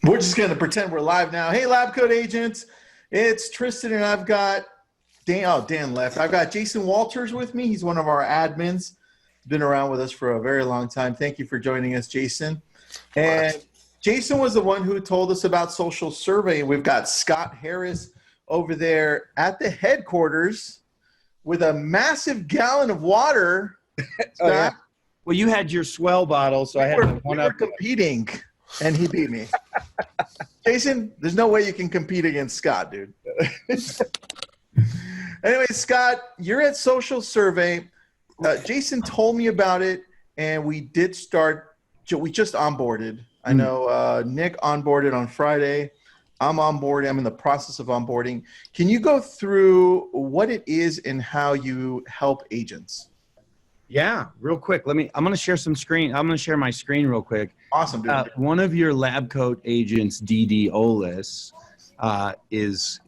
We're just going to pretend we're live now. Hey, LabCoat Agents. It's Tristan, and I've got Dan. Oh, Dan left. I've got Jason Walters with me. He's one of our admins. He's been around with us for a very long time. Thank you for joining us, Jason. And Jason was the one who told us about SocialSurvey. We've got Scott Harris over there at the headquarters with a massive gallon of water. Oh, yeah. Well, you had your swell bottle, so I had one up. We were competing. And he beat me. Jason, there's no way you can compete against Scott, dude. Anyway, Scott, you're at SocialSurvey. Jason told me about it, and we just onboarded. I know Nick onboarded on Friday. I'm on board. I'm in the process of onboarding. Can you go through what it is and how you help agents? Yeah, real quick. I'm going to share some screen. I'm going to share my screen real quick. Awesome, dude. One of your LabCoat agents, DD Olis, is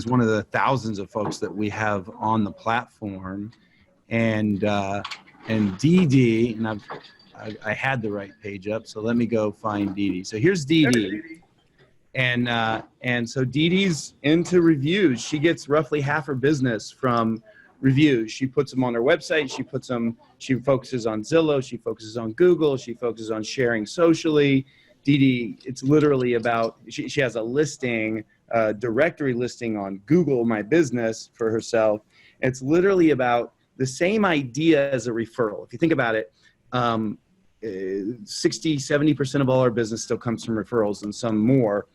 one of the thousands of folks that we have on the platform, and DD, and I had the right page up, so let me go find DD. So here's DD, and so DD's into reviews. She gets roughly half her business from reviews. She puts them on her website. She focuses on Zillow. She focuses on Google. She focuses on sharing socially. Dee, it's literally about, she has a listing, directory listing on Google My Business for herself. It's literally about the same idea as a referral. If you think about it, 60-70% of all our business still comes from referrals and some more.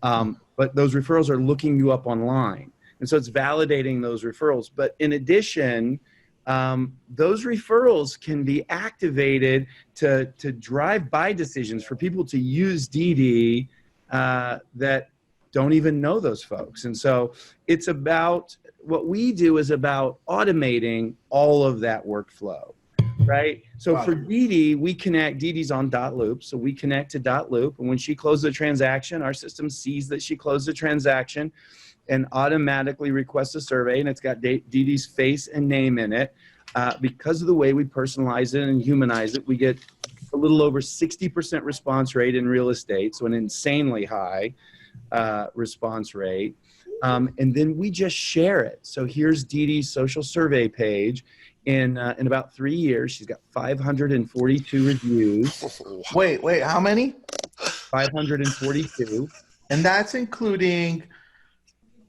But those referrals are looking you up online. And so it's validating those referrals. But in addition, those referrals can be activated to drive buy decisions for people to use DD that don't even know those folks. And so it's about, what we do is about automating all of that workflow, right? So for DD, we connect, DD's on .loop, so we connect to .loop. And when she closes a transaction, our system sees that she closed a transaction and automatically requests a survey, and it's got DD's face and name in it. Because of the way we personalize it and humanize it, we get a little over 60% response rate in real estate, so an insanely high response rate. And then we just share it. So here's DD's SocialSurvey page. In about 3 years, she's got 542 reviews. Wait, how many? 542. And that's including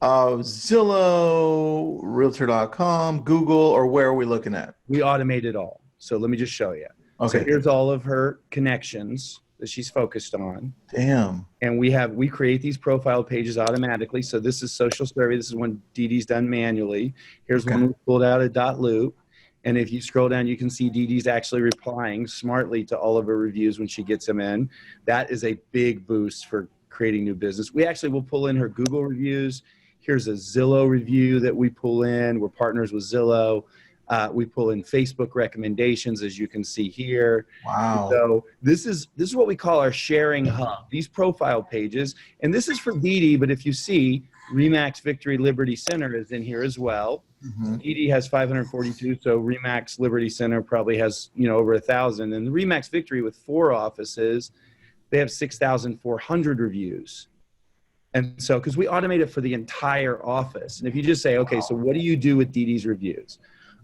Zillow, Realtor.com, Google, or where are we looking at? We automate it all. So let me just show you. Okay. So here's all of her connections that she's focused on. Damn. And we create these profile pages automatically. So this is SocialSurvey. This is one DD's done manually. Here's one we pulled out of .loop. And if you scroll down, you can see DD's actually replying smartly to all of her reviews when she gets them in. That is a big boost for creating new business. We actually will pull in her Google reviews. Here's a Zillow review that we pull in. We're partners with Zillow. We pull in Facebook recommendations, as you can see here. Wow. So this is what we call our sharing hub, these profile pages. And this is for DD, but if you see, Remax Victory Liberty Center is in here as well. DD has 542, so Remax Liberty Center probably has, over 1,000. And the Remax Victory with 4 offices, they have 6,400 reviews. And so, because we automate it for the entire office. And if you just say, okay, so what do you do with DD's reviews?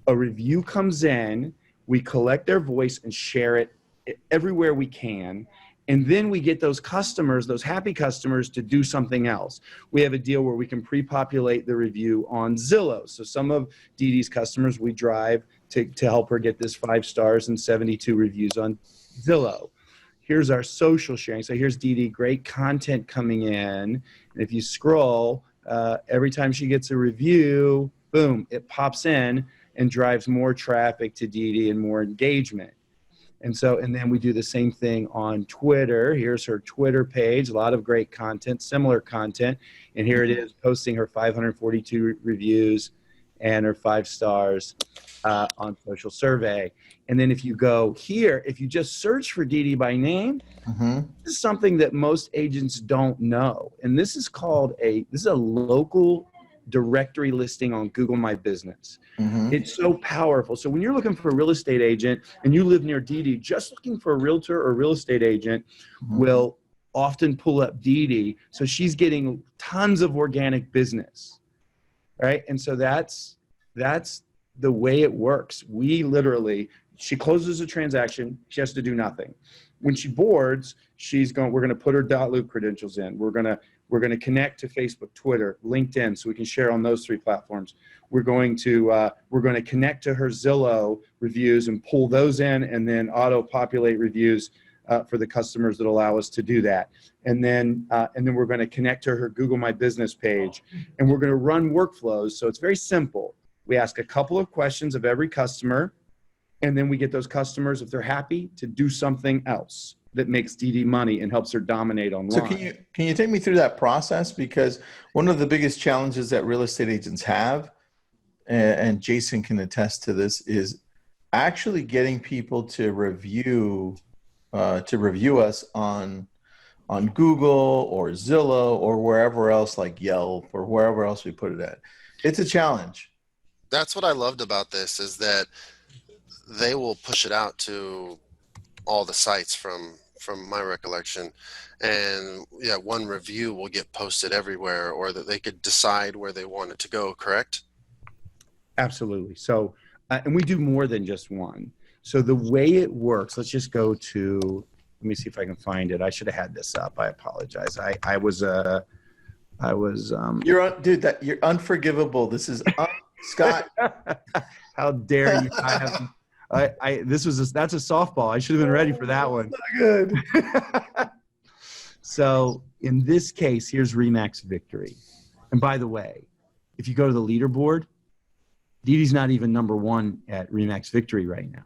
A review comes in, we collect their voice and share it everywhere we can. And then we get those customers, those happy customers, to do something else. We have a deal where we can pre-populate the review on Zillow. So some of DD's customers we drive to help her get this 5 stars and 72 reviews on Zillow. Here's our social sharing. So here's DD, great content coming in. And if you scroll, every time she gets a review, boom, it pops in and drives more traffic to DD and more engagement. And then we do the same thing on Twitter. Here's her Twitter page, a lot of great content, similar content. And here it is, posting her 542 reviews and her 5 stars on SocialSurvey. And then if you go here, if you just search for DD by name, this is something that most agents don't know. And this is called this is a local directory listing on Google My Business. It's so powerful. So when you're looking for a real estate agent and you live near DD, just looking for a realtor or real estate agent will often pull up Dee. So she's getting tons of organic business, right? And so that's the way it works. She closes a transaction, she has to do nothing. When she boards, we're going to put her .loop credentials in. We're going to connect to Facebook, Twitter, LinkedIn, so we can share on those 3 platforms. We're going to connect to her Zillow reviews and pull those in, and then auto-populate reviews for the customers that allow us to do that. And then we're going to connect to her Google My Business page, and we're going to run workflows. So it's very simple. We ask a couple of questions of every customer, and then we get those customers, if they're happy, to do something else that makes Dee money and helps her dominate online. So can you take me through that process? Because one of the biggest challenges that real estate agents have, and Jason can attest to this, is actually getting people to review us on Google or Zillow or wherever else, like Yelp or wherever else we put it at. It's a challenge. That's what I loved about this, is that they will push it out to all the sites from my recollection, and yeah, one review will get posted everywhere, or that they could decide where they want it to go. Correct? Absolutely. So, and we do more than just one. So the way it works, let's just go to, let me see if I can find it. I should have had this up. I apologize. You're unforgivable. This is Scott. How dare you? That's a softball. I should have been ready for that one. Good. So in this case, here's Remax Victory. And by the way, if you go to the leaderboard, Dee's not even number 1 at Remax Victory right now.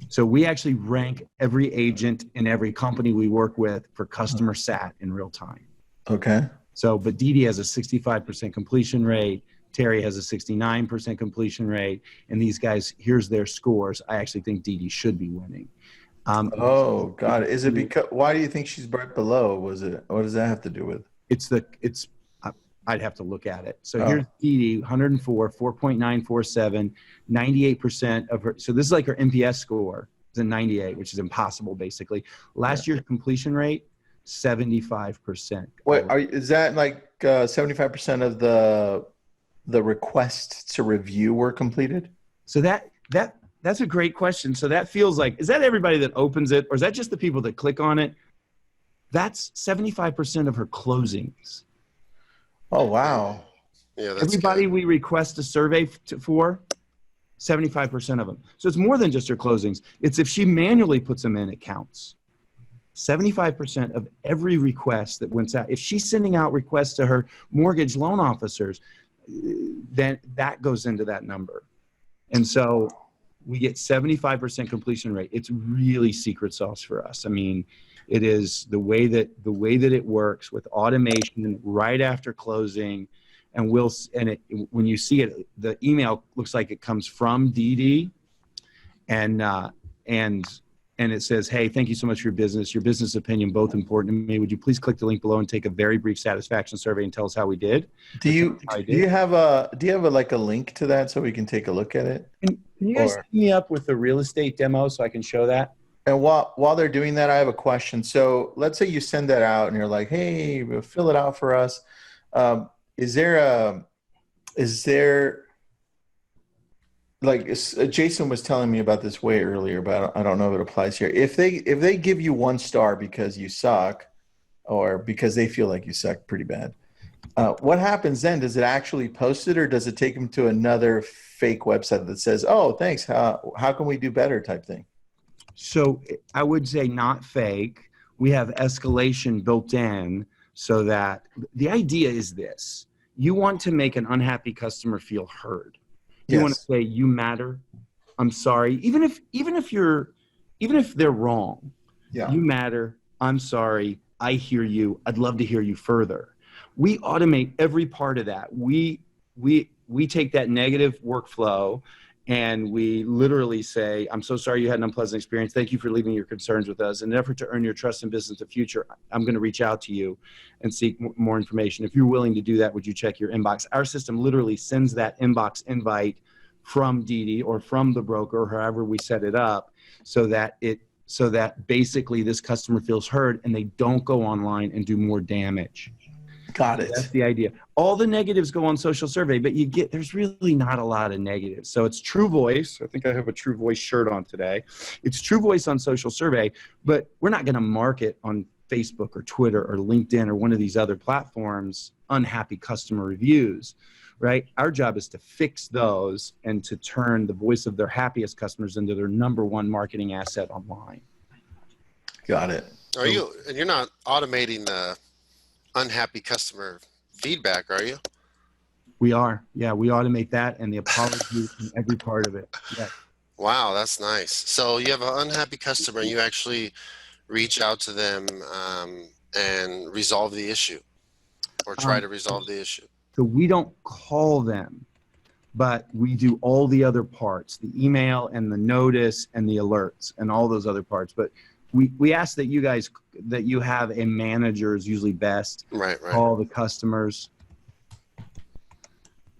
So we actually rank every agent in every company we work with for customer sat in real time. Okay. So, but Dee has a 65% completion rate. Terry has a 69% completion rate. And these guys, here's their scores. I actually think Dee should be winning. Oh God. Is it because, why do you think she's right below? What does that have to do with? I'd have to look at it. So here's Dee, 104, 4.947, 98% of her. So this is like her NPS score is a 98, which is impossible basically. Last year's completion rate, 75%. Wait, is that like 75% of the requests to review were completed? So that's a great question. So that feels like, is that everybody that opens it, or is that just the people that click on it? That's 75% of her closings. Oh, wow. Yeah, that's everybody good. We request a survey for, 75% of them. So it's more than just her closings. It's if she manually puts them in, it counts. 75% of every request that went out, if she's sending out requests to her mortgage loan officers, then that goes into that number. And so we get 75% completion rate. It's really secret sauce for us. I mean, it is the way that it works with automation right after closing, and when you see it, the email looks like it comes from Dee, and it says, "Hey, thank you so much for your business opinion, both important to me. Would you please click the link below and take a very brief satisfaction survey and tell us how we did?" Do you have a link to that so we can take a look at it? Can you guys set me up with the real estate demo so I can show that? And while they're doing that, I have a question. So let's say you send that out and you're like, "Hey, fill it out for us." Is there like Jason was telling me about this way earlier, but I don't know if it applies here. If they give you 1 star because you suck, or because they feel like you suck pretty bad, what happens then? Does it actually post it, or does it take them to another fake website that says, "Oh, thanks. How can we do better?" type thing? So I would say not fake. We have escalation built in so that the idea is this: you want to make an unhappy customer feel heard. You want to say, "You matter. I'm sorry." Even if they're wrong, yeah. You matter. I'm sorry. I hear you. I'd love to hear you further. We automate every part of that. We take that negative workflow and we literally say, "I'm so sorry you had an unpleasant experience. Thank you for leaving your concerns with us. In an effort to earn your trust and business in the future, I'm going to reach out to you and seek more information. If you're willing to do that, would you check your inbox?" Our system literally sends that inbox invite from Dee or from the broker, or however we set it up, so that so that basically this customer feels heard and they don't go online and do more damage. Got it. That's the idea. All the negatives go on SocialSurvey, but there's really not a lot of negatives. So it's True Voice. I think I have a True Voice shirt on today. It's True Voice on SocialSurvey, but we're not going to market on Facebook or Twitter or LinkedIn or one of these other platforms unhappy customer reviews, right? Our job is to fix those and to turn the voice of their happiest customers into their #1 marketing asset online. Got it. And you're not automating the unhappy customer feedback, are you? We are. Yeah, we automate that and the apology in every part of it. Yeah. Wow, that's nice. So you have an unhappy customer, you actually reach out to them and resolve the issue, or try to resolve the issue. So we don't call them, but we do all the other parts, the email and the notice and the alerts and all those other parts. But we ask that you have a manager is usually best. Right. All the customers. Let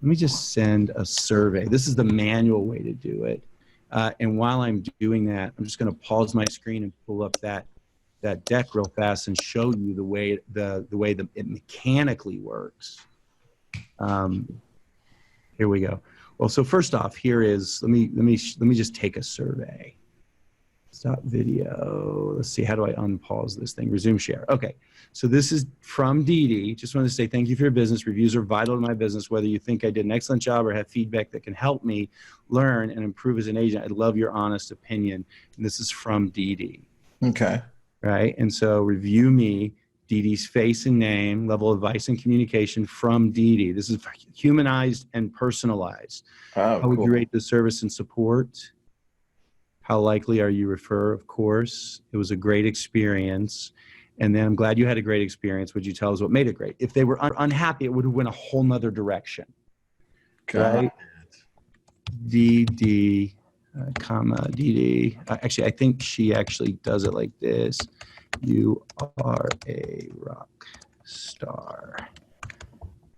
me just send a survey. This is the manual way to do it. And while I'm doing that, I'm just going to pause my screen and pull up that deck real fast and show you the way it mechanically works. Here we go. Well, so first off, here is let me just take a survey. Stop video. Let's see, how do I unpause this thing? Resume share. Okay, so this is from Dee Dee. Just wanted to say thank you for your business. Reviews are vital to my business. Whether you think I did an excellent job or have feedback that can help me learn and improve as an agent, I'd love your honest opinion. And this is from Dee Dee. Okay. Right, and so review me, Dee Dee's face and name, level of advice and communication from Dee Dee. This is humanized and personalized. Oh, How would cool. you rate the service and support? How likely are you refer? Of course. It was a great experience. And then I'm glad you had a great experience. Would you tell us what made it great? If they were unhappy, it would have went a whole nother direction. Right? Dee Dee, comma, Dee Dee. Actually, I think she actually does it like this. You are a rock star.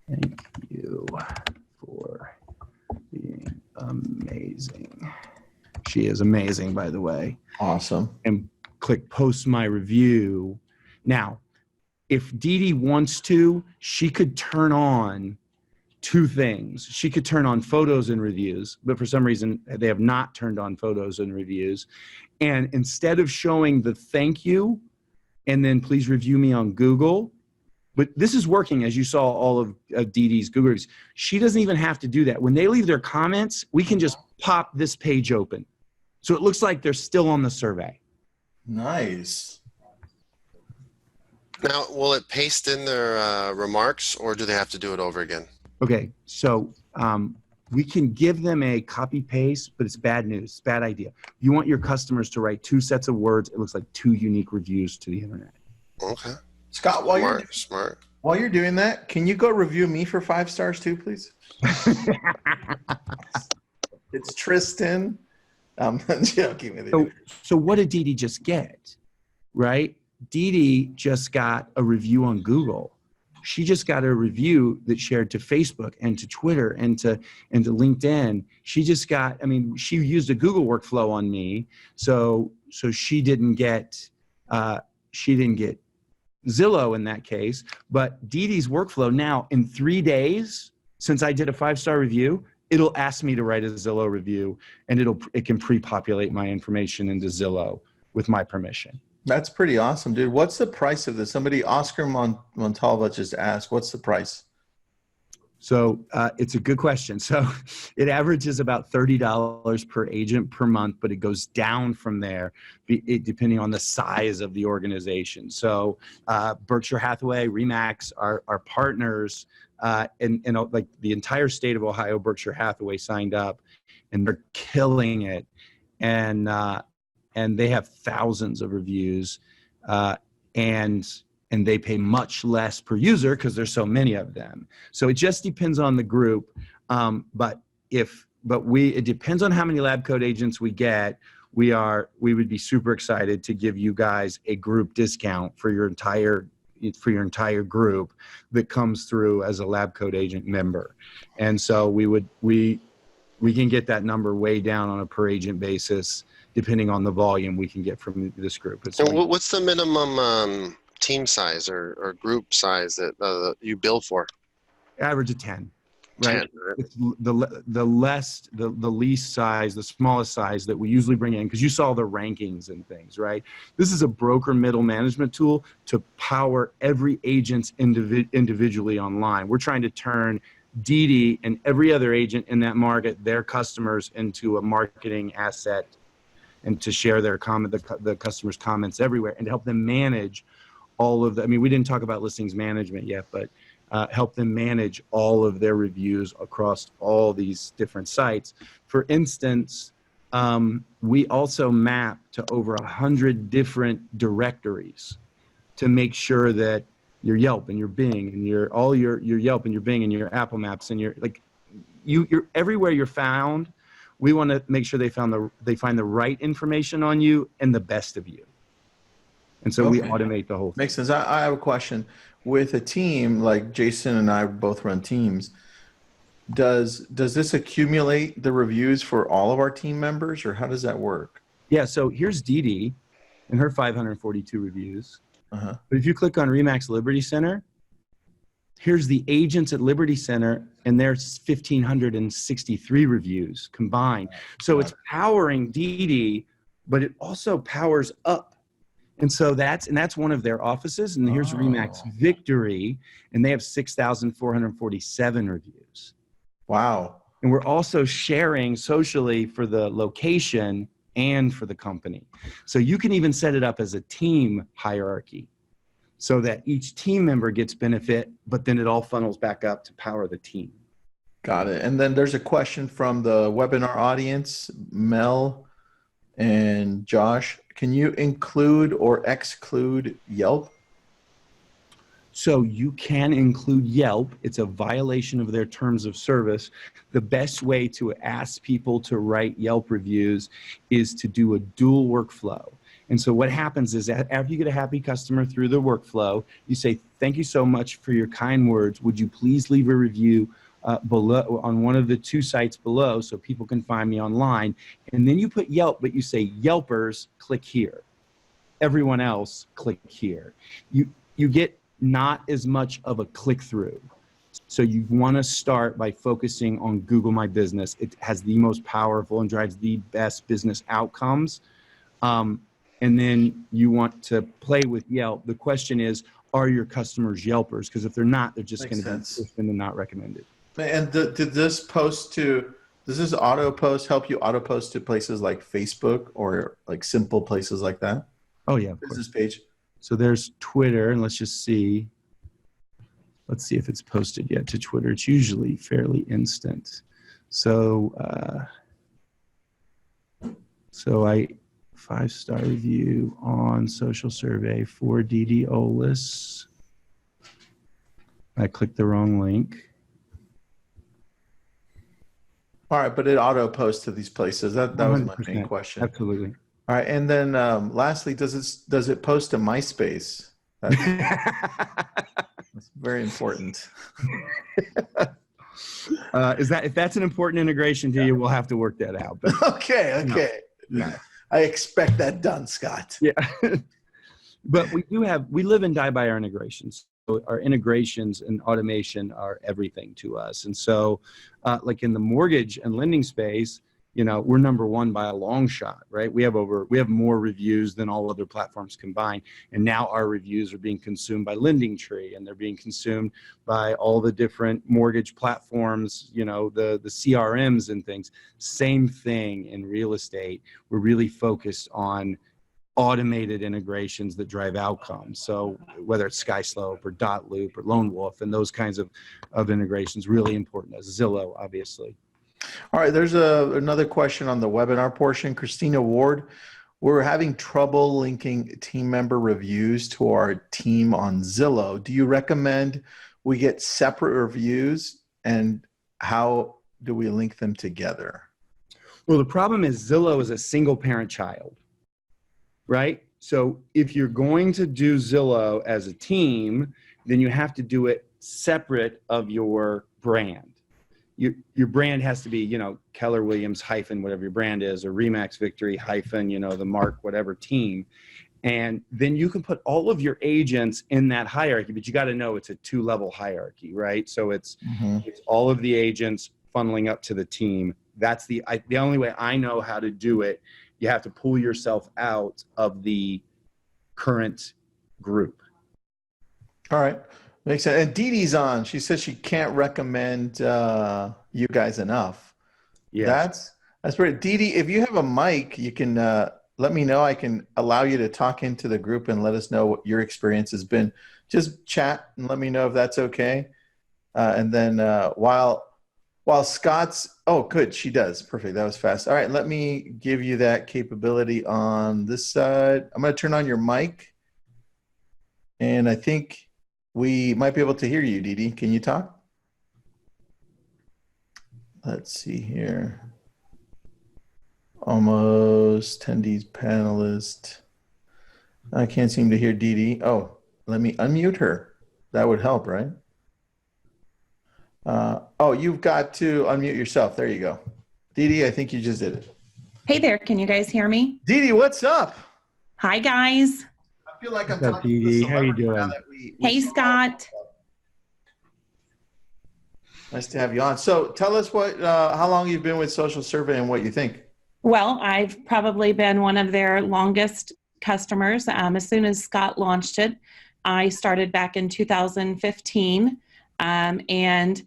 Thank you for being amazing. She is amazing, by the way. Awesome. And click post my review. Now, if Dee Dee wants to, she could turn on two things. She could turn on photos and reviews, but for some reason they have not turned on photos and reviews. And instead of showing the thank you and then please review me on Google, but this is working as you saw all of Dee Dee's Google reviews. She doesn't even have to do that. When they leave their comments, we can just pop this page open. So it looks like they're still on the survey. Nice. Now, will it paste in their remarks, or do they have to do it over again? Okay, so we can give them a copy paste, but it's bad news, it's a bad idea. You want your customers to write 2 sets of words. It looks like 2 unique reviews to the internet. Okay. Scott, Smart. while you're doing that, can you go review me for 5 stars too, please? It's Tristan. I'm joking with you. So what did Dee Dee just get, right? Dee Dee just got a review on Google. She just got a review that shared to Facebook and to Twitter and to LinkedIn. She just got, I mean, she used a Google workflow on me. So she didn't get Zillow in that case, but Dee Dee's workflow now in 3 days, since I did a 5-star review, it'll ask me to write a Zillow review, and it can pre-populate my information into Zillow with my permission. That's pretty awesome, dude. What's the price of this? Somebody, Oscar Montalva, just asked, what's the price? So it's a good question. So it averages about $30 per agent per month, but it goes down from there depending on the size of the organization. So Berkshire Hathaway, Remax, our partners, and like the entire state of Ohio, Berkshire Hathaway signed up, and they're killing it. And they have thousands of reviews, and they pay much less per user because there's so many of them. So it just depends on the group. It depends on how many LabCoat agents we get. We would be super excited to give you guys a group discount for your entire group that comes through as a LabCoat agent member. And so we can get that number way down on a per agent basis depending on the volume we can get from this group. It's So like what's the minimum team size or group size that you bill for? average of 10, right? 10, right? It's the least size, the smallest size that we usually bring in, because you saw the rankings and things, right? This is a broker middle management tool to power every agent's individually online. We're trying to turn Didi and every other agent in that market, their customers, into a marketing asset, and to share their the customers' comments everywhere, and to help them manage all of the, I mean, we didn't talk about listings management yet, but help them manage all of their reviews across all these different sites. For instance, we also map to over 100 different directories to make sure that your Yelp and your Bing and your Yelp and your Bing and your Apple Maps and your, like, you're everywhere you're found. We want to make sure they find the right information on you and the best of you. And so we automate the whole thing. Makes sense. I have a question. With a team, like Jason and I both run teams, does this accumulate the reviews for all of our team members, or how does that work? Yeah, so here's Didi and her 542 reviews. But if you click on Remax Liberty Center, here's the agents at Liberty Center, and there's 1,563 reviews combined. So it's powering Didi, but it also powers up. And so that's one of their offices. And here's Remax Victory, and they have 6,447 reviews. Wow. And we're also sharing socially for the location and for the company. So you can even set it up as a team hierarchy so that each team member gets benefit, but then it all funnels back up to power the team. Got it. And then there's a question from the webinar audience, Mel and Josh. Can you include or exclude Yelp? So you can include Yelp. It's a violation of their terms of service. The best way to ask people to write Yelp reviews is to do a dual workflow. And so what happens is that after you get a happy customer through the workflow, you say, thank you so much for your kind words. Would you please leave a review below on one of the two sites below so people can find me online? And then you put Yelp, but you say, Yelpers, click here. Everyone else, click here. You get not as much of a click-through. So you want to start by focusing on Google My Business. It has the most powerful and drives the best business outcomes. And then you want to play with Yelp. The question is, are your customers Yelpers? Because if they're not, they're just going to be suspended and not recommended. And did this does this auto post help you auto post to places like Facebook or like simple places like that? Oh yeah, of business course. page. So there's Twitter, and let's just see. Let's see if it's posted yet to Twitter. It's usually fairly instant. So, I 5-star review on SocialSurvey for Didi Olis. I clicked the wrong link. All right, but it auto posts to these places. That was my main question. Absolutely. All right, and then lastly, does it post to MySpace? That's very important. If that's an important integration to you, we'll have to work that out. But Okay. no. I expect that done, Scott. Yeah. But we live and die by our integrations. So our integrations and automation are everything to us. And so like in the mortgage and lending space, we're number one by a long shot, right? We have more reviews than all other platforms combined. And now our reviews are being consumed by LendingTree, and they're being consumed by all the different mortgage platforms, the CRMs and things. Same thing in real estate. We're really focused on automated integrations that drive outcomes. So whether it's SkySlope or Dotloop or Lone Wolf and those kinds of integrations, really important, as Zillow, obviously. All right, there's another question on the webinar portion. Christina Ward, we're having trouble linking team member reviews to our team on Zillow. Do you recommend we get separate reviews, and how do we link them together? Well, the problem is Zillow is a single parent child, right? So if you're going to do Zillow as a team, then you have to do it separate of your brand. your brand has to be, Keller Williams hyphen whatever your brand is, or Remax Victory hyphen, the mark, whatever team. And then you can put all of your agents in that hierarchy, but you got to know it's a 2-level hierarchy, right? So it's all of the agents funneling up to the team. That's the only way I know how to do it. You have to pull yourself out of the current group. All right. Makes sense. And Dee Dee's on. She says she can't recommend you guys enough. Yeah. That's pretty. Dee Dee, if you have a mic, you can let me know. I can allow you to talk into the group and let us know what your experience has been. Just chat and let me know if that's okay. And then while Scott's, oh, good, she does. Perfect. That was fast. All right, let me give you that capability on this side. I'm going to turn on your mic. And I think we might be able to hear you, Dee Dee. Can you talk? Let's see here. Almost attendees, panelist. I can't seem to hear Dee Dee. Oh, let me unmute her. That would help, right? Oh, you've got to unmute yourself. There you go. Dee Dee, I think you just did it. Hey there, can you guys hear me? Dee Dee, what's up? Hi guys. I feel like I'm What's up, talking Dee to a Dee? How you celebrity now doing? that we Hey saw. Scott. Nice to have you on. So tell us how long you've been with SocialSurvey and what you think. Well, I've probably been one of their longest customers. As soon as Scott launched it, I started back in 2015. And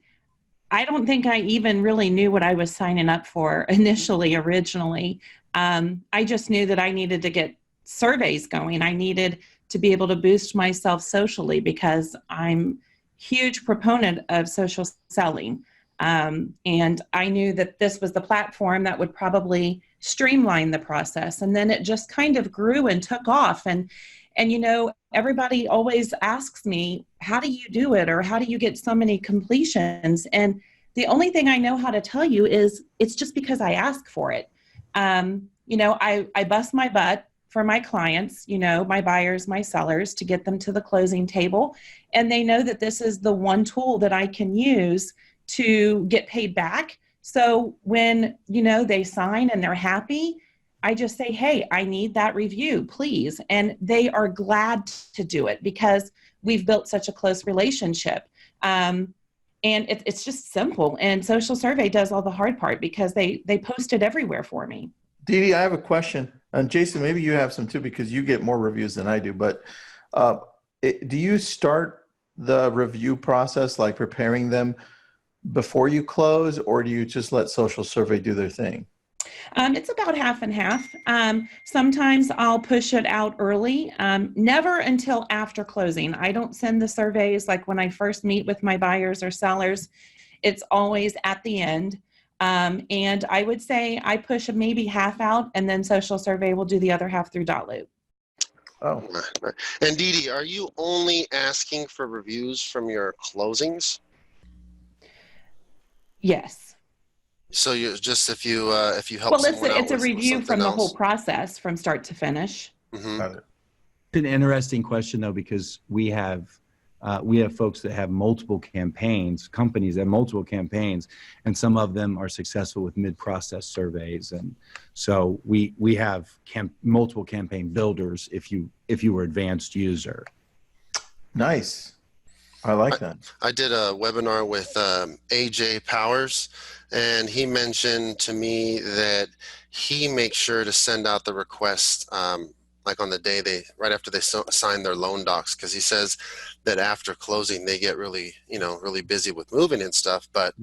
I don't think I even really knew what I was signing up for originally. I just knew that I needed to get surveys going. I needed to be able to boost myself socially because I'm a huge proponent of social selling. And I knew that this was the platform that would probably streamline the process. And then it just kind of grew and took off. And everybody always asks me, how do you do it? Or how do you get so many completions? And the only thing I know how to tell you is it's just because I ask for it. I bust my butt for my clients, my buyers, my sellers, to get them to the closing table. And they know that this is the one tool that I can use to get paid back. So when, they sign and they're happy, I just say, hey, I need that review, please. And they are glad to do it because we've built such a close relationship. And it's just simple. And SocialSurvey does all the hard part because they post it everywhere for me. Dee Dee, I have a question. And Jason, maybe you have some too because you get more reviews than I do. But do you start the review process, like preparing them before you close, or do you just let SocialSurvey do their thing? It's about half and half. Sometimes I'll push it out early, never until after closing. I don't send the surveys like when I first meet with my buyers or sellers. It's always at the end. And I would say I push maybe half out and then SocialSurvey will do the other half through Dotloop. Oh, And Dee Dee, are you only asking for reviews from your closings? Yes. So you just if you help Well, someone out it's a with review from something the else. whole process from start to finish. Mhm. got it. It's an interesting question though, because we have folks that have multiple campaigns, companies that have multiple campaigns, and some of them are successful with mid-process surveys. And so we have multiple campaign builders if you were advanced user. Nice. I like that. I did a webinar with AJ Powers, and he mentioned to me that he makes sure to send out the request like on the day right after they sign their loan docs, because he says that after closing they get really busy with moving and stuff. But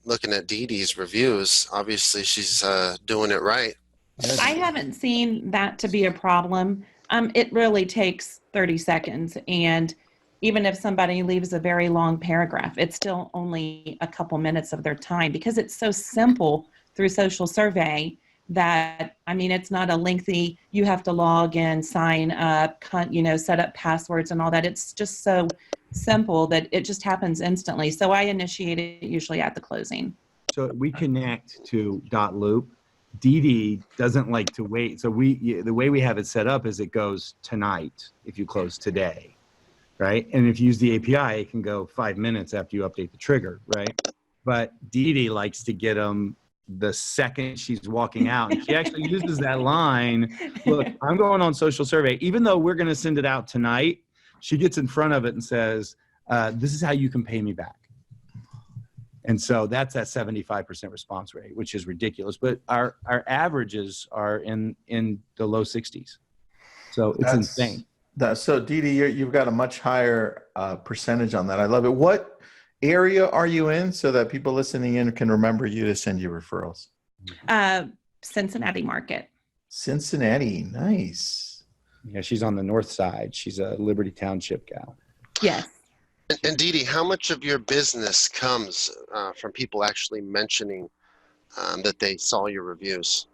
looking at Dee Dee's reviews, obviously she's doing it right. I haven't seen that to be a problem. It really takes 30 seconds. And even if somebody leaves a very long paragraph, it's still only a couple minutes of their time because it's so simple through SocialSurvey that, it's not a lengthy, you have to log in, sign up, set up passwords and all that. It's just so simple that it just happens instantly. So I initiate it usually at the closing. So we connect to Dotloop. Dee Dee doesn't like to wait. So the way we have it set up is it goes tonight if you close today, right? And if you use the API, it can go 5 minutes after you update the trigger, right? but Dee Dee likes to get them the second she's walking out. And she actually uses that line, look, I'm going on SocialSurvey. Even though we're going to send it out tonight, she gets in front of it and says, this is how you can pay me back. And so that's that 75% response rate, which is ridiculous. But our averages are in the low 60s. So it's insane. So Dee Dee, you've got a much higher percentage on that. I love it. What area are you in so that people listening in can remember you to send you referrals? Cincinnati market. Cincinnati. Nice. Yeah, she's on the north side. She's a Liberty Township gal. Yes. And Dee Dee, how much of your business comes from people actually mentioning that they saw your reviews?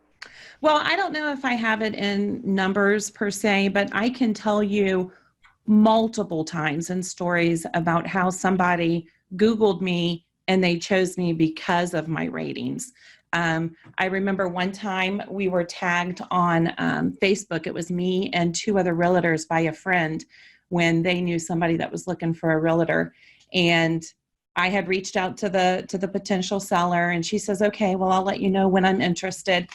Well, I don't know if I have it in numbers per se, but I can tell you multiple times in stories about how somebody Googled me and they chose me because of my ratings. I remember one time we were tagged on Facebook. It was me and two other realtors by a friend when they knew somebody that was looking for a realtor. And I had reached out to the potential seller, and she says, okay, well, I'll let you know when I'm interested.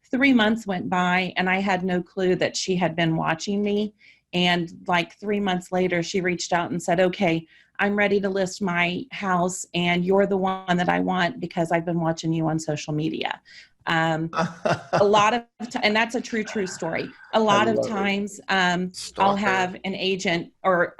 3 months went by and I had no clue that she had been watching me. And like 3 months later, she reached out and said, okay, I'm ready to list my house and you're the one that I want because I've been watching you on social media. A lot of, and that's a true story. A lot of times I'll have an agent or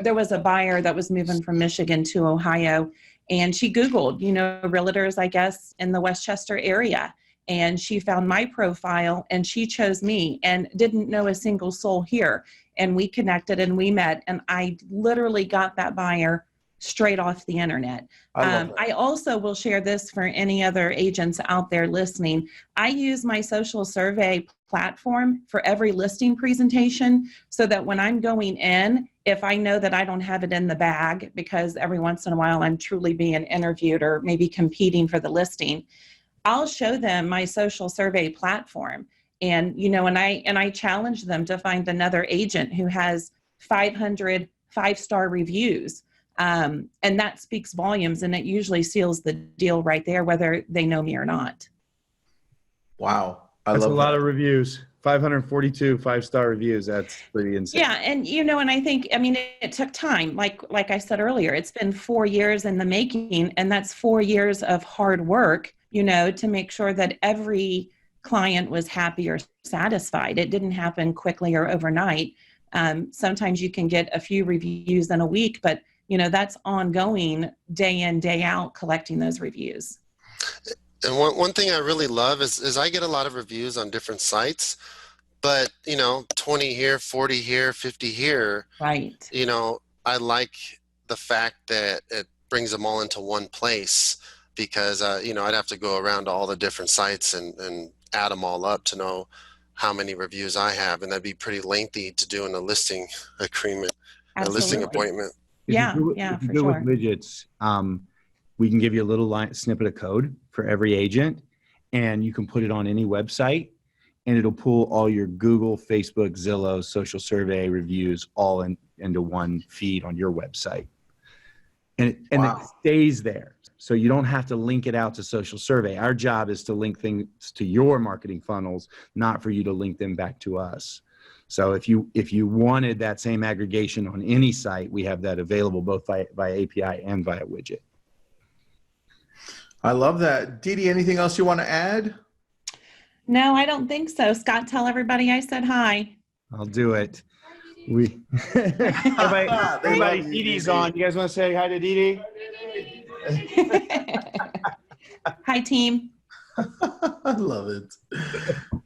there was a buyer that was moving from Michigan to Ohio, and she Googled, realtors, I guess, in the Westchester area. And she found my profile and she chose me and didn't know a single soul here. And we connected and we met, and I literally got that buyer straight off the internet. I also will share this for any other agents out there listening. I use my SocialSurvey platform for every listing presentation so that when I'm going in, if I know that I don't have it in the bag, because every once in a while I'm truly being interviewed or maybe competing for the listing, I'll show them my SocialSurvey platform. And, and I challenge them to find another agent who has 500 5-star reviews. And that speaks volumes, and it usually seals the deal right there, whether they know me or not. Wow. That's a lot of reviews. 542 5-star reviews. That's pretty insane. Yeah. And, and I think, it took time. Like I said earlier, it's been 4 years in the making, and that's 4 years of hard work, to make sure that every client was happy or satisfied. It didn't happen quickly or overnight. Sometimes you can get a few reviews in a week, but that's ongoing, day in, day out, collecting those reviews. And one thing I really love is I get a lot of reviews on different sites, but 20 here, 40 here, 50 here. Right. I like the fact that it brings them all into one place, because I'd have to go around to all the different sites and add them all up to know how many reviews I have, and that'd be pretty lengthy to do in a listing agreement, a listing appointment. Yeah, for sure. With widgets, we can give you a little snippet of code for every agent, and you can put it on any website, and it'll pull all your Google, Facebook, Zillow, SocialSurvey reviews all into one feed on your website. And it stays there. So you don't have to link it out to SocialSurvey. Our job is to link things to your marketing funnels, not for you to link them back to us. So if you wanted that same aggregation on any site, we have that available both via API and via widget. I love that. Dee Dee, anything else you want to add? No, I don't think so. Scott, tell everybody I said hi. I'll do it. Everybody, Dee Dee's on. You guys want to say hi to Dee Dee? Hi, team. I love it.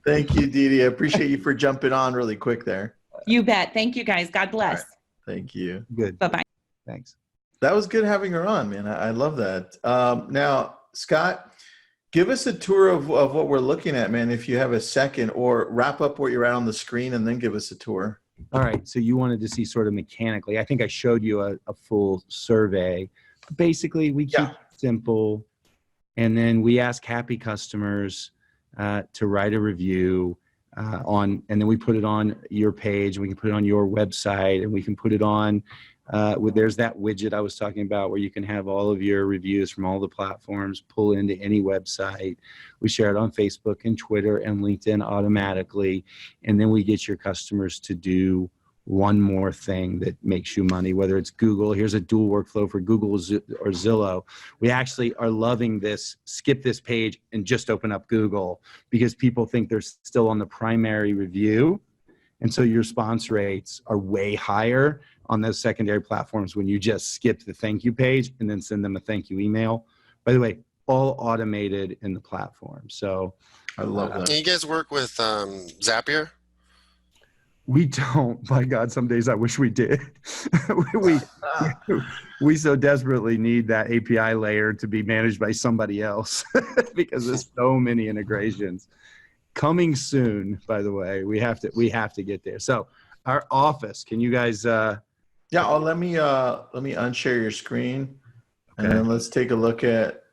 Thank you, Dee Dee. I appreciate you for jumping on really quick there. You bet. Thank you, guys. God bless. Right. Thank you. Good. Bye-bye. Thanks. That was good having her on, man. I love that. Now, Scott, give us a tour of what we're looking at, man, if you have a second, or wrap up what you're at on the screen and then give us a tour. All right. So you wanted to see sort of mechanically. I think I showed you a full survey. Basically, we keep it simple, and then we ask happy customers to write a review and then we put it on your page, and we can put it on your website, and we can put it on There's that widget I was talking about where you can have all of your reviews from all the platforms pull into any website. We share it on Facebook and Twitter and LinkedIn automatically. And then we get your customers to do one more thing that makes you money, whether it's Google. Here's a dual workflow for Google or Zillow. We actually are loving this. Skip this page and just open up Google, because people think they're still on the primary review. And so your response rates are way higher on those secondary platforms when you just skip the thank you page and then send them a thank you email. By the way, all automated in the platform. So I love that. Can you guys work with Zapier? we don't. My God, some days I wish we did. we so desperately need that API layer to be managed by somebody else because there's so many integrations. Coming soon, by the way. We have to get there. So our office, can you guys Yeah, let me unshare your screen, and then let's take a look at.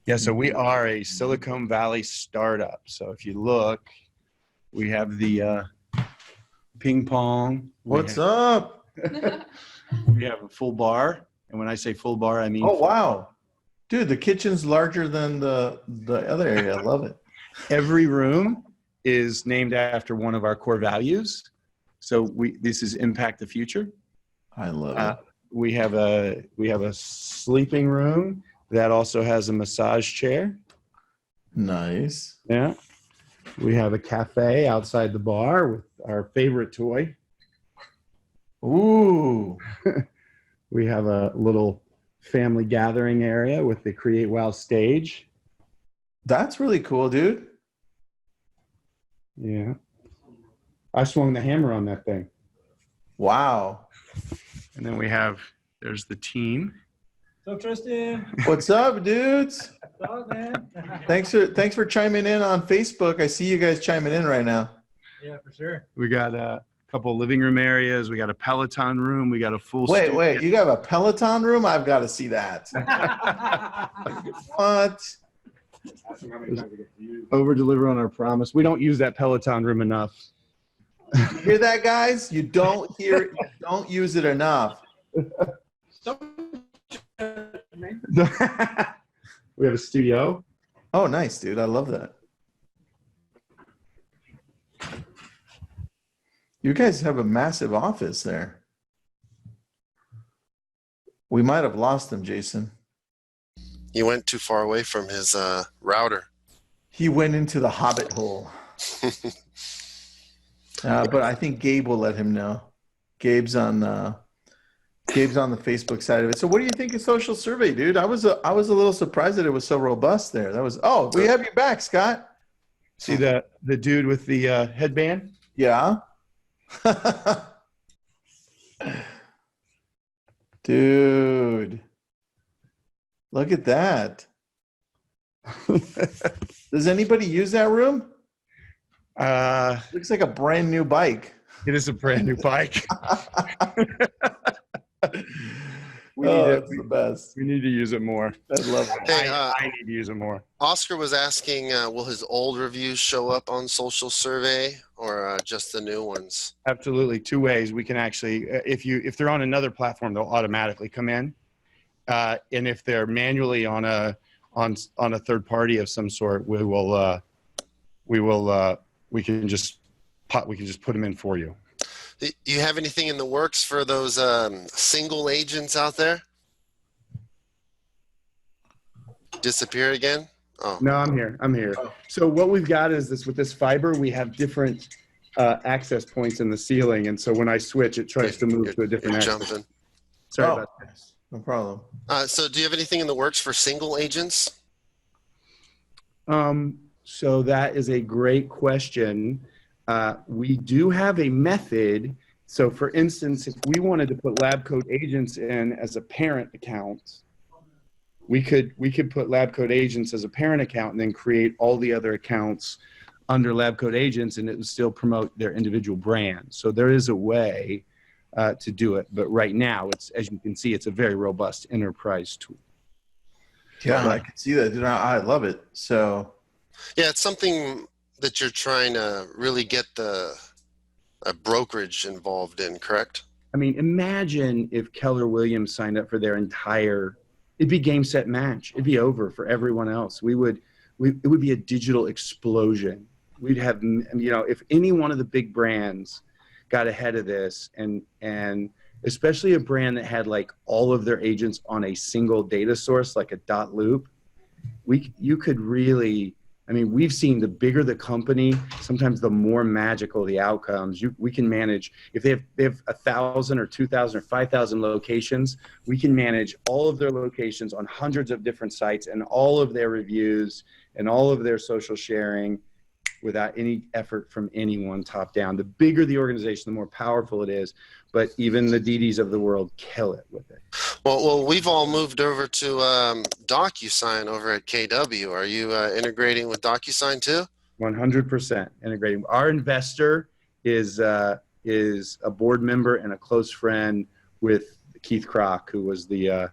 Yeah, so we are a Silicon Valley startup. So if you look, we have the ping pong. What's up? We have a full bar, and when I say full bar, I mean. Oh wow, dude, the kitchen's larger than the other area. I love it. Every room is named after one of our core values. So this is impact the future. I love it. We have a sleeping room that also has a massage chair. Nice. Yeah. We have a cafe outside the bar with our favorite toy. Ooh. We have a little family gathering area with the Create Wow stage. That's really cool, dude. Yeah. I swung the hammer on that thing. Wow. And then there's the team. So Tristan, What's up, dudes? what's up, man? Thanks for chiming in on Facebook. I see you guys chiming in right now. Yeah, for sure. We got a couple living room areas. We got a Peloton room. We got a full Wait, you have a Peloton room? I've got to see that. What? Over deliver on our promise. We don't use that Peloton room enough. You hear that, guys? You don't use it enough. We have a studio. Oh, nice, dude. I love that. You guys have a massive office there. We might have lost him, Jason. He went too far away from his router. He went into the hobbit hole. But I think Gabe will let him know. Gabe's on the Facebook side of it. So what do you think of SocialSurvey, dude? I was a little surprised that it was so robust there. We have you back, Scott. See the dude with the headband? Yeah. Dude. Look at that. Does anybody use that room? Looks like a brand new bike. It is a brand new bike. It's the best. We need to use it more. I love it. Hey, I need to use it more. Oscar was asking, will his old reviews show up on SocialSurvey or just the new ones? Absolutely. Two ways. We can actually, if they're on another platform, they'll automatically come in. And if they're manually on a third party of some sort, we can just put them in for you. Do you have anything in the works for those single agents out there? Disappear again? Oh. No, I'm here. So what we've got is this, with this fiber, we have different access points in the ceiling. And so when I switch, it tries to move to a different access. Jumping. Sorry about that. No problem. So do you have anything in the works for single agents? So that is a great question. We do have a method. So for instance, if we wanted to put LabCoat Agents in as a parent account, we could put LabCoat Agents as a parent account and then create all the other accounts under LabCoat Agents, and it would still promote their individual brand. So there is a way to do it. But right now, as you can see, it's a very robust enterprise tool. Yeah, I can see that. Dude, I love it. So Yeah, it's something that you're trying to really get a brokerage involved in, correct? I mean, imagine if Keller Williams signed up for their entire, it'd be game, set, match. It'd be over for everyone else. It would be a digital explosion. We'd have, if any one of the big brands got ahead of this, and especially a brand that had like all of their agents on a single data source, like a dot loop, you could really, we've seen the bigger the company, sometimes the more magical the outcomes. We can manage, if they have 1,000 or 2,000 or 5,000 locations, we can manage all of their locations on hundreds of different sites and all of their reviews and all of their social sharing without any effort from anyone top down. The bigger the organization, the more powerful it is, but even the DDs of the world kill it with it. Well, we've all moved over to DocuSign over at KW. Are you integrating with DocuSign too? 100% integrating. Our investor is a board member and a close friend with Keith Kroc, who was the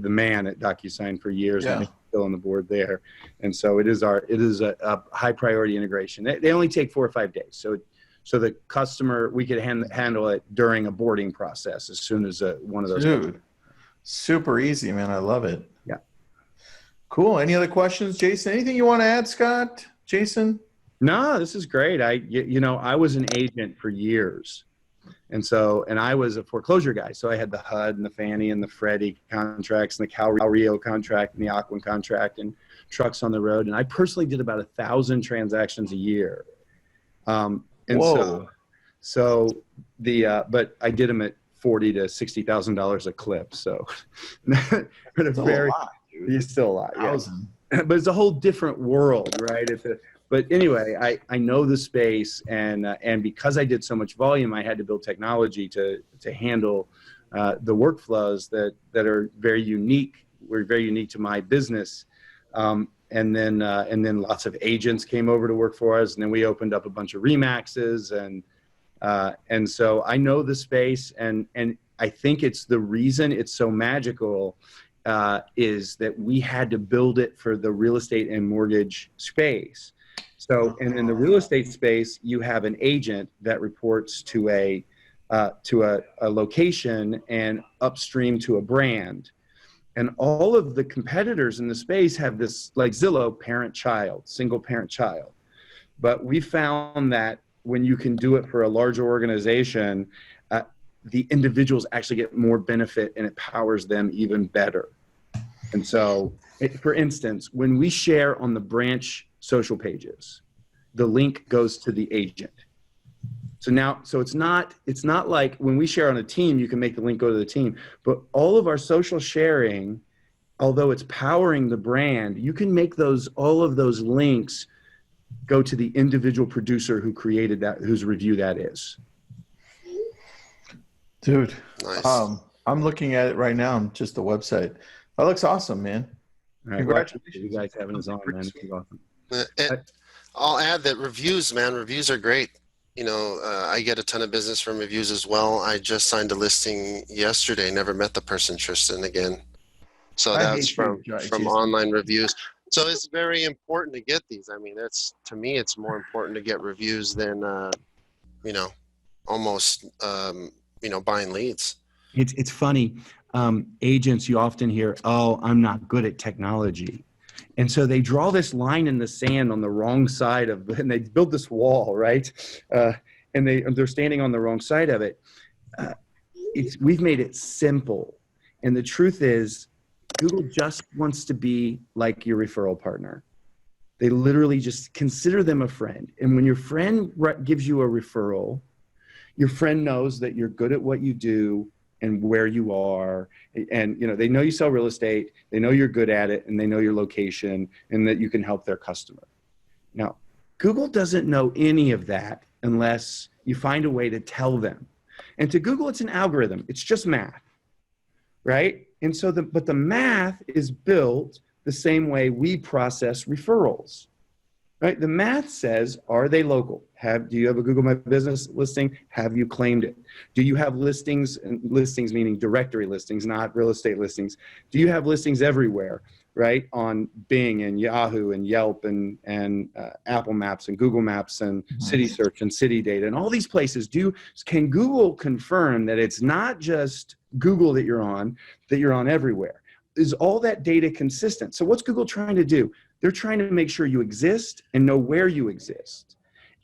man at DocuSign for years. Yeah. And still on the board there. And so it is a high priority integration. They only take 4 or 5 days. So the customer, we could handle it during a boarding process as soon as one of those. Dude, super easy, man. I love it. Yeah. Cool. Any other questions, Jason? Anything you want to add, Scott? Jason? No, this is great. I was an agent for years. And I was a foreclosure guy. So I had the HUD and the Fannie and the Freddie contracts and the Cal Rio contract and the Aquin contract and trucks on the road. And I personally did about 1,000 transactions a year. Whoa. But I did them at $40,000 to $60,000 a clip. So That's a lot, dude. it's still a lot. Yeah. 1,000. But it's a whole different world, right? But anyway, I know the space, and because I did so much volume, I had to build technology to handle the workflows that are very unique. Were very unique to my business, and then lots of agents came over to work for us, and then we opened up a bunch of Remaxes, and so I know the space, and I think it's the reason it's so magical. Is that we had to build it for the real estate and mortgage space. So, and in the real estate space, you have an agent that reports to a location and upstream to a brand. And all of the competitors in the space have this, like Zillow, parent-child, single parent-child. But we found that when you can do it for a larger organization, the individuals actually get more benefit and it powers them even better. And so, for instance, when we share on the branch social pages, the link goes to the agent. So it's not like when we share on a team, you can make the link go to the team, but all of our social sharing, although it's powering the brand, you can make all of those links go to the individual producer who created that, whose review that is. Dude, Nice. I'm looking at it right now on just the website. That looks awesome, man. All right, Congratulations. you guys having us on, man. This is awesome. I'll add that reviews are great. I get a ton of business from reviews as well. I just signed a listing yesterday, never met the person, Tristan, again. So that's from online reviews. So it's very important to get these. To me, it's more important to get reviews than, almost, buying leads. It's funny. Agents, you often hear, "Oh, I'm not good at technology." And so they draw this line in the sand on the wrong side and they build this wall, right? And they're standing on the wrong side of it. We've made it simple. And the truth is, Google just wants to be like your referral partner. They literally just consider them a friend. And when your friend gives you a referral, your friend knows that you're good at what you do and where you are, and they know you sell real estate, they know you're good at it, and they know your location, and that you can help their customer. Now, Google doesn't know any of that unless you find a way to tell them. And to Google, it's an algorithm. It's just math, right? And so but the math is built the same way we process referrals, right? The math says, are they local? Do you have a Google My Business listing? Have you claimed it? Do you have listings, and listings meaning directory listings, not real estate listings? Do you have listings everywhere? right, on Bing and Yahoo and Yelp and Apple Maps and Google Maps and City Search and City Data and all these places. Can Google confirm that it's not just Google that you're on everywhere? Is all that data consistent? So what's Google trying to do? They're trying to make sure you exist and know where you exist.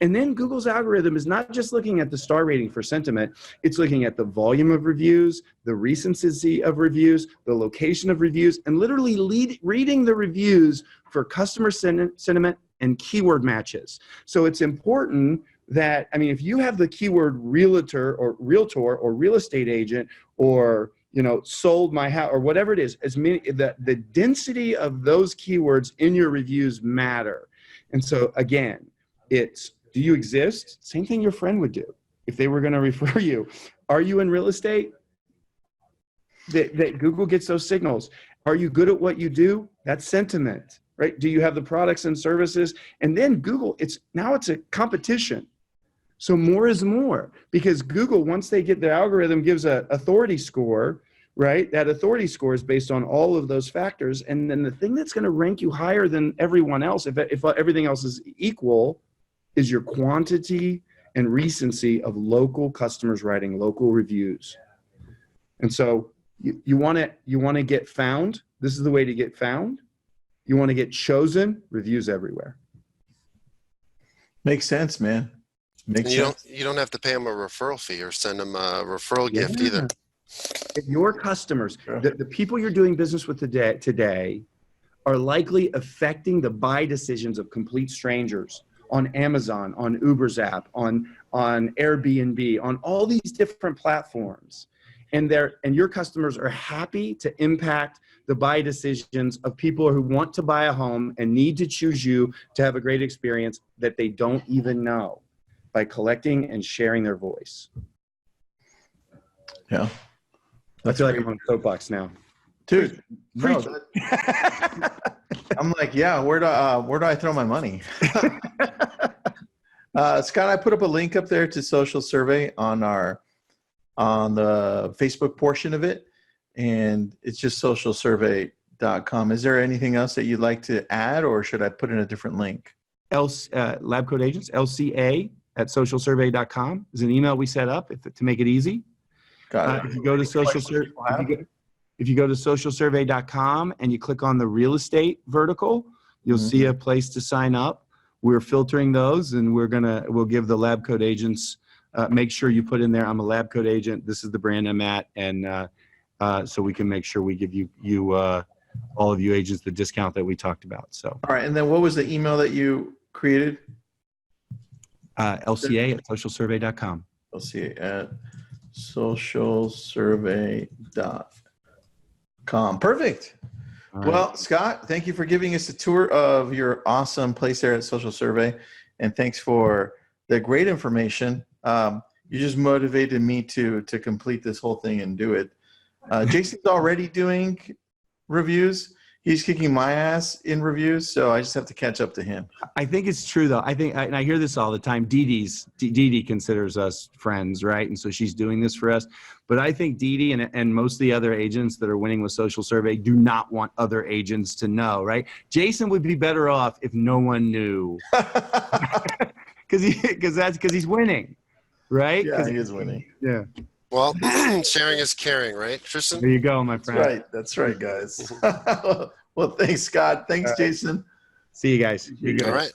And then Google's algorithm is not just looking at the star rating for sentiment, it's looking at the volume of reviews, the recency of reviews, the location of reviews, and literally reading the reviews for customer sentiment and keyword matches. So it's important that, I mean, if you have the keyword realtor or real estate agent or, you know, sold my house or whatever it is, the density of those keywords in your reviews matter. And so again, it's, do you exist? Same thing your friend would do if they were going to refer you. Are you in real estate? That Google gets those signals. Are you good at what you do? That's sentiment, right? Do you have the products and services? And then Google, it's a competition. So more is more, because Google, once they get their algorithm, gives a authority score, right? That authority score is based on all of those factors. And then the thing that's going to rank you higher than everyone else, if everything else is equal, is your quantity and recency of local customers writing local reviews. And so you want to get found. This is the way to get found. You want to get chosen. Reviews everywhere. Makes sense, man. Makes sense. You don't have to pay them a referral fee or send them a referral gift either. If your customers, the people you're doing business with today are likely affecting the buy decisions of complete strangers on Amazon, on Uber's app, on Airbnb, on all these different platforms. And your customers are happy to impact the buy decisions of people who want to buy a home and need to choose you to have a great experience that they don't even know, by collecting and sharing their voice. Yeah. I feel like I'm on a soapbox now. Dude, no, I'm like, yeah, where do I throw my money? Scott, I put up a link up there to Social Survey on the Facebook portion of it, and it's just SocialSurvey.com. Is there anything else that you'd like to add, or should I put in a different link? LabCoat Agents, LCA at SocialSurvey.com is an email we set up to make it easy. Got it. If you go to SocialSurvey.com and you click on the real estate vertical, you'll see a place to sign up. We're filtering those, and we'll give the LabCoat Agents. Make sure you put in there, I'm a LabCoat agent. This is the brand I'm at, and so we can make sure we give you all of you agents the discount that we talked about. So. All right, and then what was the email that you created? LCA at SocialSurvey.com. LCA at SocialSurvey.com. Perfect. All right. Well, Scott, thank you for giving us a tour of your awesome place there at Social Survey, and thanks for the great information. You just motivated me to complete this whole thing and do it. Jason's already doing reviews. He's kicking my ass in reviews, so I just have to catch up to him. I think it's true, though. And I hear this all the time. Dee considers us friends, right? And so she's doing this for us. But I think Dee and most of the other agents that are winning with Social Survey do not want other agents to know, right? Jason would be better off if no one knew, because he's winning, right? Yeah, he is winning. Yeah. Well, sharing is caring, right, Tristan? There you go, my friend. That's right, guys. Well, thanks, Scott. Thanks, Jason. See you guys. All right.